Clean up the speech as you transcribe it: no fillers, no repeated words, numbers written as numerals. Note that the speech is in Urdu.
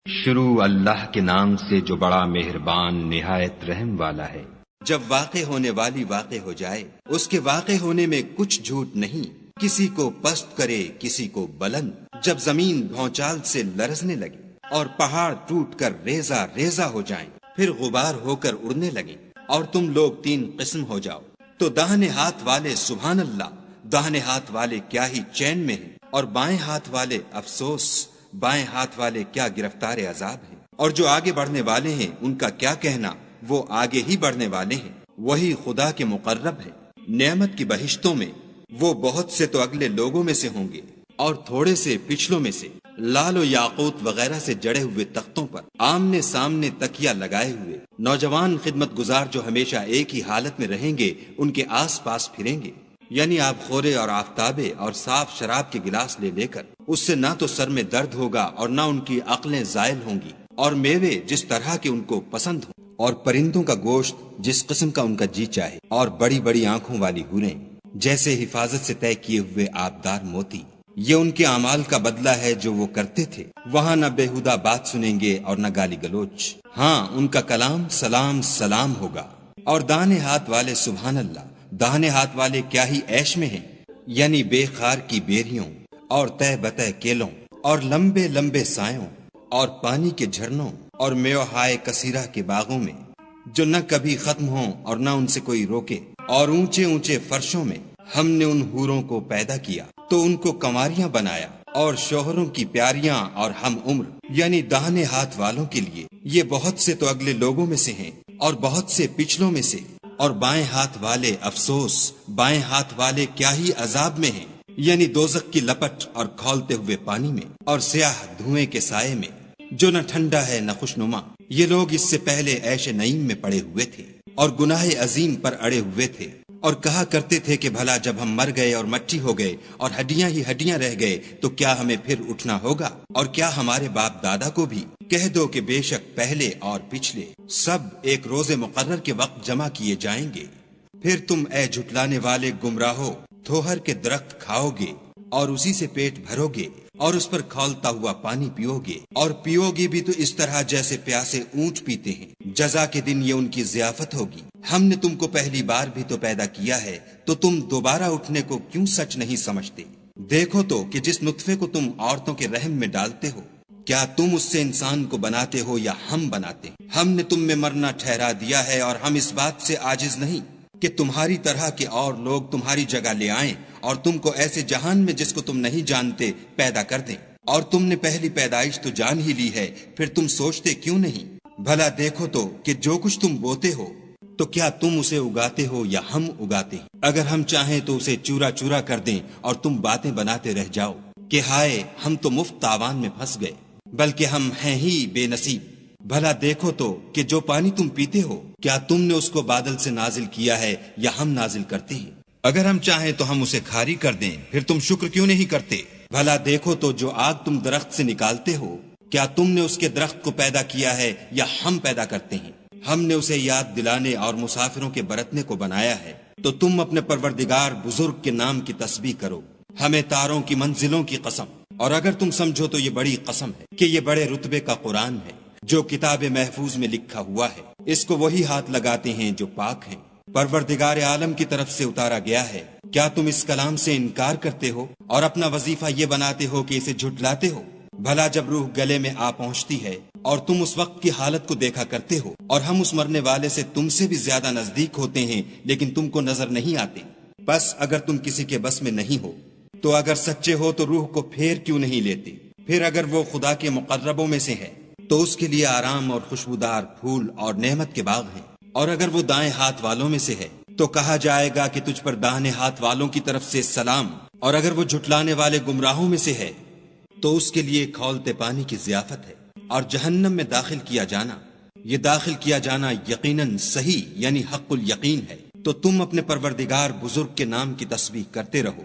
شروع اللہ کے نام سے جو بڑا مہربان نہایت رحم والا ہے۔ جب واقع ہونے والی واقع ہو جائے، اس کے واقع ہونے میں کچھ جھوٹ نہیں، کسی کو پست کرے کسی کو بلند۔ جب زمین بھونچال سے لرزنے لگے اور پہاڑ ٹوٹ کر ریزہ ریزہ ہو جائیں، پھر غبار ہو کر اڑنے لگیں، اور تم لوگ تین قسم ہو جاؤ، تو داہنے ہاتھ والے سبحان اللہ، داہنے ہاتھ والے کیا ہی چین میں ہیں، اور بائیں ہاتھ والے افسوس، بائیں ہاتھ والے کیا گرفتار عذاب ہیں۔ اور جو آگے بڑھنے والے ہیں ان کا کیا کہنا، وہ آگے ہی بڑھنے والے ہیں، وہی خدا کے مقرب ہے۔ نعمت کی بہشتوں میں وہ بہت سے تو اگلے لوگوں میں سے ہوں گے اور تھوڑے سے پچھلوں میں سے، لال و یاقوت وغیرہ سے جڑے ہوئے تختوں پر آمنے سامنے تکیہ لگائے ہوئے نوجوان خدمت گزار جو ہمیشہ ایک ہی حالت میں رہیں گے، ان کے آس پاس پھریں گے، یعنی آپ خورے اور آفتابے اور صاف شراب کے گلاس لے لے کر، اس سے نہ تو سر میں درد ہوگا اور نہ ان کی عقلیں زائل ہوں گی، اور میوے جس طرح کے ان کو پسند ہوں، اور پرندوں کا گوشت جس قسم کا ان کا جی چاہے، اور بڑی بڑی آنکھوں والی حوریں جیسے حفاظت سے طے کیے ہوئے آبدار موتی۔ یہ ان کے اعمال کا بدلہ ہے جو وہ کرتے تھے۔ وہاں نہ بےہودہ بات سنیں گے اور نہ گالی گلوچ، ہاں ان کا کلام سلام سلام ہوگا۔ اور داہنے ہاتھ والے سبحان اللہ، داہنے ہاتھ والے کیا ہی عیش میں ہیں، یعنی بے خار کی بیریوں اور تہ بتہ کیلوں اور لمبے لمبے سایوں اور پانی کے جھرنوں اور میوہائے کثیرہ کے باغوں میں جو نہ کبھی ختم ہوں اور نہ ان سے کوئی روکے، اور اونچے اونچے فرشوں میں ہم نے ان حوروں کو پیدا کیا تو ان کو کنواریاں بنایا، اور شوہروں کی پیاریاں اور ہم عمر، یعنی داہنے ہاتھ والوں کے لیے یہ بہت سے تو اگلے لوگوں میں سے ہیں اور بہت سے پچھلوں میں سے۔ اور بائیں ہاتھ والے افسوس، بائیں ہاتھ والے کیا ہی عذاب میں ہیں، یعنی دوزخ کی لپٹ اور کھولتے ہوئے پانی میں اور سیاہ دھوئیں کے سائے میں جو نہ ٹھنڈا ہے نہ خوشنما۔ یہ لوگ اس سے پہلے عیش نعیم میں پڑے ہوئے تھے اور گناہ عظیم پر اڑے ہوئے تھے، اور کہا کرتے تھے کہ بھلا جب ہم مر گئے اور مٹی ہو گئے اور ہڈیاں ہی ہڈیاں رہ گئے تو کیا ہمیں پھر اٹھنا ہوگا؟ اور کیا ہمارے باپ دادا کو بھی؟ کہہ دو کہ بے شک پہلے اور پچھلے سب ایک روز مقرر کے وقت جمع کیے جائیں گے۔ پھر تم اے جھٹلانے والے گمراہو تھوہر کے درخت کھاؤ گے اور اسی سے پیٹ بھرو گے اور اس پر کھولتا ہوا پانی پیو گے، اور پیو گے بھی تو اس طرح جیسے پیاسے اونٹ پیتے ہیں۔ جزا کے دن یہ ان کی ضیافت ہوگی۔ ہم نے تم کو پہلی بار بھی تو پیدا کیا ہے، تو تم دوبارہ اٹھنے کو کیوں سچ نہیں سمجھتے؟ دیکھو تو کہ جس نطفے کو تم عورتوں کے رحم میں ڈالتے ہو، کیا تم اس سے انسان کو بناتے ہو یا ہم بناتے ہیں؟ ہم نے تم میں مرنا ٹھہرا دیا ہے، اور ہم اس بات سے عاجز نہیں کہ تمہاری طرح کے اور لوگ تمہاری جگہ لے آئیں اور تم کو ایسے جہان میں جس کو تم نہیں جانتے پیدا کر دیں۔ اور تم نے پہلی پیدائش تو جان ہی لی ہے، پھر تم سوچتے کیوں نہیں؟ بھلا دیکھو تو کہ جو کچھ تم بوتے ہو تو کیا تم اسے اگاتے ہو یا ہم اگاتے ہیں؟ اگر ہم چاہیں تو اسے چورا چورا کر دیں اور تم باتیں بناتے رہ جاؤ کہ ہائے ہم تو مفت تاوان میں پھنس گئے، بلکہ ہم ہیں ہی بے نصیب۔ بھلا دیکھو تو کہ جو پانی تم پیتے ہو کیا تم نے اس کو بادل سے نازل کیا ہے یا ہم نازل کرتے ہیں؟ اگر ہم چاہیں تو ہم اسے کھاری کر دیں، پھر تم شکر کیوں نہیں کرتے؟ بھلا دیکھو تو جو آگ تم درخت سے نکالتے ہو کیا تم نے اس کے درخت کو پیدا کیا ہے یا ہم پیدا کرتے ہیں؟ ہم نے اسے یاد دلانے اور مسافروں کے برتنے کو بنایا ہے، تو تم اپنے پروردگار بزرگ کے نام کی تسبیح کرو۔ ہمیں تاروں کی منزلوں کی قسم، اور اگر تم سمجھو تو یہ بڑی قسم ہے کہ یہ بڑے رتبے کا قرآن ہے جو کتاب محفوظ میں لکھا ہوا ہے، اس کو وہی ہاتھ لگاتے ہیں جو پاک ہیں، پروردگار عالم کی طرف سے اتارا گیا ہے۔ کیا تم اس کلام سے انکار کرتے ہو اور اپنا وظیفہ یہ بناتے ہو کہ اسے جھٹلاتے ہو؟ بھلا جب روح گلے میں آ پہنچتی ہے اور تم اس وقت کی حالت کو دیکھا کرتے ہو، اور ہم اس مرنے والے سے تم سے بھی زیادہ نزدیک ہوتے ہیں لیکن تم کو نظر نہیں آتے۔ بس اگر تم کسی کے بس میں نہیں ہو تو اگر سچے ہو تو روح کو پھیر کیوں نہیں لیتے؟ پھر اگر وہ خدا کے مقربوں میں سے ہے تو اس کے لیے آرام اور خوشبودار پھول اور نعمت کے باغ ہیں، اور اگر وہ دائیں ہاتھ والوں میں سے ہے تو کہا جائے گا کہ تجھ پر داہنے ہاتھ والوں کی طرف سے سلام، اور اگر وہ جھٹلانے والے گمراہوں میں سے ہے تو اس کے لیے کھولتے پانی کی ضیافت ہے، اور جہنم میں داخل کیا جانا، یہ داخل کیا جانا یقیناً صحیح یعنی حق الیقین ہے۔ تو تم اپنے پروردگار بزرگ کے نام کی تسبیح کرتے رہو۔